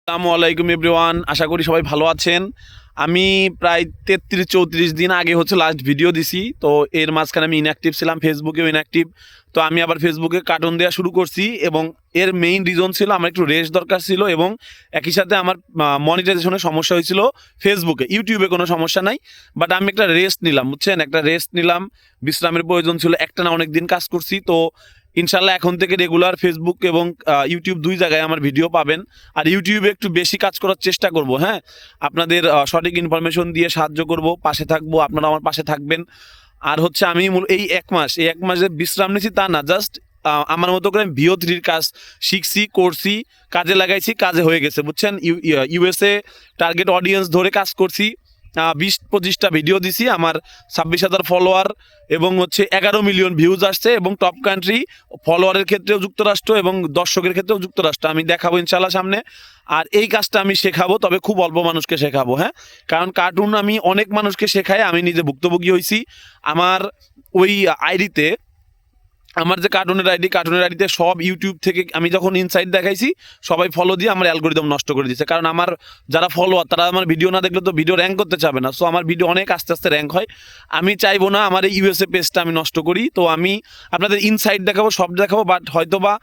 আসসালামু আলাইকুম এভরিওয়ান, আশা করি সবাই ভালো আছেন। আমি প্রায় 33-34 দিন আগে লাস্ট ভিডিও দিছি। তো এর মাঝখানে আমি ইনঅ্যাক্টিভ ছিলাম, ফেসবুকেও ইনঅ্যাক্টিভ। তো আমি আবার ফেসবুকে কার্টুন দেওয়া শুরু করছি এবং এর মেইন রিজন ছিল আমার একটু রেস্ট দরকার ছিল এবং একই সাথে আমার মনিটাইজেশনের সমস্যা হয়েছিল। ফেসবুকে, ইউটিউবে কোনো সমস্যা নাই, বাট আমি একটা রেস্ট নিলাম, বুঝছেন, একটা রেস্ট নিলাম, বিশ্রামের প্রয়োজন ছিল। একটা না অনেক দিন কাজ করছি। তো ইনশাল্লাহ এখন থেকে রেগুলার ফেসবুক এবং ইউটিউব দুই জায়গায় আমার ভিডিও পাবেন। আর ইউটিউবে একটু বেশি কাজ করার চেষ্টা করব। হ্যাঁ, আপনাদের সঠিক ইনফরমেশন দিয়ে সাহায্য করব, পাশে থাকবো, আপনারা আমার পাশে থাকবেন। আর আমি এই এক মাসে বিশ্রাম নিয়েছি তা না, জাস্ট আমার মতো করে VO3 কাজ শিখছি, করছি, কাজে লাগাইছি, কাজে হয়ে গেছে, বুঝছেন। ইউএসএ টার্গেট অডিয়েন্স ধরে কাজ করছি। 20-25টা ভিডিও দিছি, আমার 26,000 ফলোয়ার এবং 11 মিলিয়ন ভিউজ আসছে। এবং টপ কান্ট্রি ফলোয়ারের ক্ষেত্রেও যুক্তরাষ্ট্র এবং দর্শকের ক্ষেত্রেও যুক্তরাষ্ট্র। আমি দেখাবো ইনশাল্লাহ সামনে। আর এই কাজটা আমি শেখাবো, তবে খুব অল্প মানুষকে শেখাবো। হ্যাঁ, কারণ কার্টুন আমি অনেক মানুষকে শেখাই, আমি নিজে ভুক্তভোগী হয়েছি। আমার ওই আইডিতে, আমার যে কার্টুনের আইডিতে সব ইউটিউব থেকে আমি যখন ইনসাইট দেখাইছি, সবাই ফলো দিয়ে আমার অ্যালগোরিদম নষ্ট করে দিচ্ছে। কারণ আমার যারা ফলোয়ার তারা আমার ভিডিও না দেখলে তো ভিডিও র্যাঙ্ক করতে চাবে না। সো আমার ভিডিও অনেক আস্তে আস্তে র্যাঙ্ক হয়। আমি চাইবো না আমার এই ইউএসএ পেজটা আমি নষ্ট করি। তো আমি আপনাদের ইনসাইট দেখাবো, সব দেখাবো, বাট হয়তো বা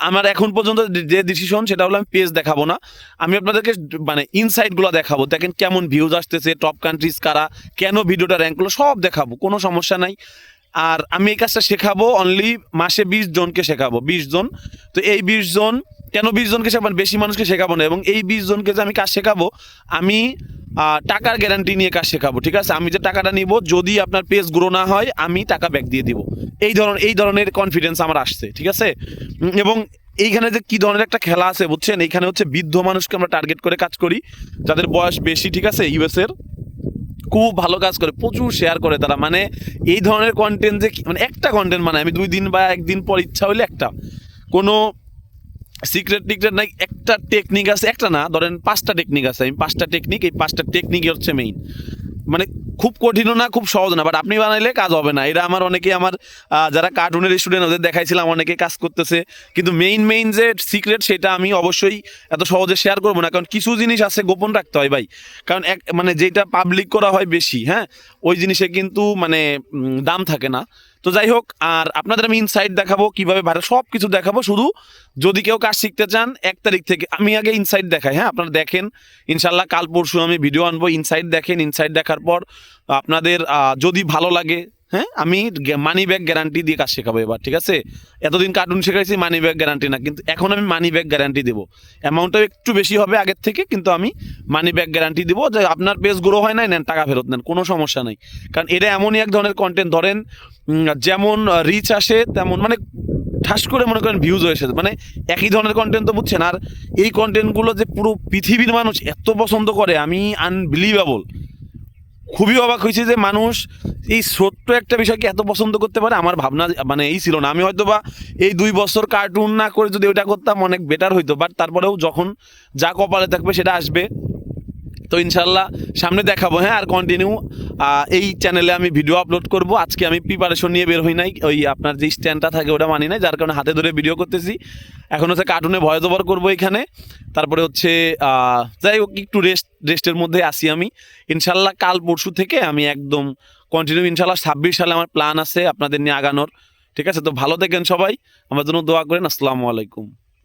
আমার এখন পর্যন্ত যে ডিসিশন সেটা হলো আমি পেজ দেখাবো না। আমি আপনাদেরকে মানে ইনসাইটগুলো দেখাবো, দেখেন কেমন ভিউজ আসতেছে, টপ কান্ট্রিজ কারা, কেন ভিডিওটা র্যাঙ্ক করলো, সব দেখাবো, কোনো সমস্যা নাই। আর আমি এই কাজটা শেখাবো অনলি মাসে 20 জনকে শেখাবো, 20 জন। তো এই 20 জন, কেন 20 জনকে শেখাবো, বেশি মানুষকে শেখাবো না। এবং এই 20 জনকে যে আমি কাজ শেখাবো, আমি টাকার গ্যারান্টি নিয়ে কাজ শেখাবো, ঠিক আছে। আমি যে টাকাটা নিব, যদি আপনার পেজ গ্রো না হয় আমি টাকা ব্যাক দিয়ে দিব। এই ধরনের কনফিডেন্স আমার আসছে, ঠিক আছে। এবং এইখানে যে কি ধরনের একটা খেলা আছে, বুঝছেন, এইখানে বৃদ্ধ মানুষকে আমরা টার্গেট করে কাজ করি, যাদের বয়স বেশি, ঠিক আছে। ইউএসএর খুব ভালো কাজ করে, প্রচুর শেয়ার করে তারা। মানে এই ধরনের কন্টেন্ট যে মানে একটা কন্টেন্ট মানে আমি 2 দিন বা 1 দিন পর ইচ্ছা হইলে একটা, কোনো সিক্রেট নাই, একটা টেকনিক আছে, একটা না, ধরেন 5টা টেকনিক আছে। আমি 5টা টেকনিক, এই 5টা টেকনিকই মেইন। মানে খুব কঠিনও না, খুব সহজ না, বাট আপনি বানাইলে কাজ হবে না। এটা আমার যারা কার্টুনের স্টুডেন্ট ওদের দেখাইছিলাম, অনেকে কাজ করতেছে। কিন্তু মেইন যে সিক্রেট, সেটা আমি অবশ্যই এত সহজে শেয়ার করবো না, কারণ কিছু জিনিস আছে গোপন রাখতে হয় ভাই। কারণ মানে যেটা পাবলিক করা হয় বেশি, হ্যাঁ, ওই জিনিসে কিন্তু মানে দাম থাকে না। তো যাই হোক, আর আপনাদের আমি ইনসাইট দেখাবো, কিভাবে ভাড়া, সব কিছু দেখাবো। শুধু যদি কেউ কাজ শিখতে চান 1 তারিখ থেকে, আমি আগে ইনসাইট দেখাই। হ্যাঁ, আপনারা দেখেন, ইনশাল্লাহ কাল পরশু আমি ভিডিও আনবো। ইনসাইট দেখেন, ইনসাইট দেখার পর আপনাদের যদি ভালো লাগে, হ্যাঁ, আমি মানি ব্যাক গ্যারান্টি দিয়ে কাজ শেখাবো এবার, ঠিক আছে। এতদিন কার্টুন শেখাইছি, মানি ব্যাক গ্যারান্টি না, কিন্তু এখন আমি মানি ব্যাক গ্যারান্টি দেবো। অ্যামাউন্টটাও একটু বেশি হবে আগের থেকে, কিন্তু আমি মানি ব্যাক গ্যারান্টি দেবো যে আপনার পেজ গ্রো হয় নাই, নেন টাকা ফেরত নেন, কোনো সমস্যা নেই। কারণ এটা এমনই এক ধরনের কন্টেন্ট, ধরেন যেমন রিচ আসে তেমন মানে ঠাস করে মনে করেন ভিউজ হয়েছে, মানে একই ধরনের কন্টেন্ট, তো বুঝছেন। আর এই কন্টেন্টগুলো যে পুরো পৃথিবীর মানুষ এত পছন্দ করে, আমি আনবিলিভেবল, খুবই অবাক হয়েছে যে মানুষ এই ছোট্ট একটা বিষয়কে এত পছন্দ করতে পারে। আমার ভাবনা মানে এই ছিল না। আমি হয়তো বা এই 2 বছর কার্টুন না করে যদি ওইটা করতাম অনেক বেটার হইতো, বাট তারপরেও যখন যা কপালে থাকবে সেটা আসবে। তো ইনশাল্লাহ সামনে দেখাবো। হ্যাঁ, আর কন্টিনিউ এই চ্যানেলে আমি ভিডিও আপলোড করব। আজকে আমি প্রিপারেশন নিয়ে বের হই নাই, ওই আপনার যে স্ট্যান্ডটা থাকে ওটা মানি নাই, যার কারণে হাতে ধরে ভিডিও করতেছি। এখন কার্টুনে ভয়েস ওভার করবো এখানে। তারপরে যাই হোক, একটু রেস্টের মধ্যে আসি আমি। ইনশাল্লাহ কাল পরশু থেকে আমি একদম কন্টিনিউ, ইনশাল্লাহ 26 সালে আমার প্ল্যান আছে আপনাদের নিয়ে আগানোর, ঠিক আছে। তো ভালো থাকেন সবাই, আমার জন্য দোয়া করেন। আসসালামু আলাইকুম।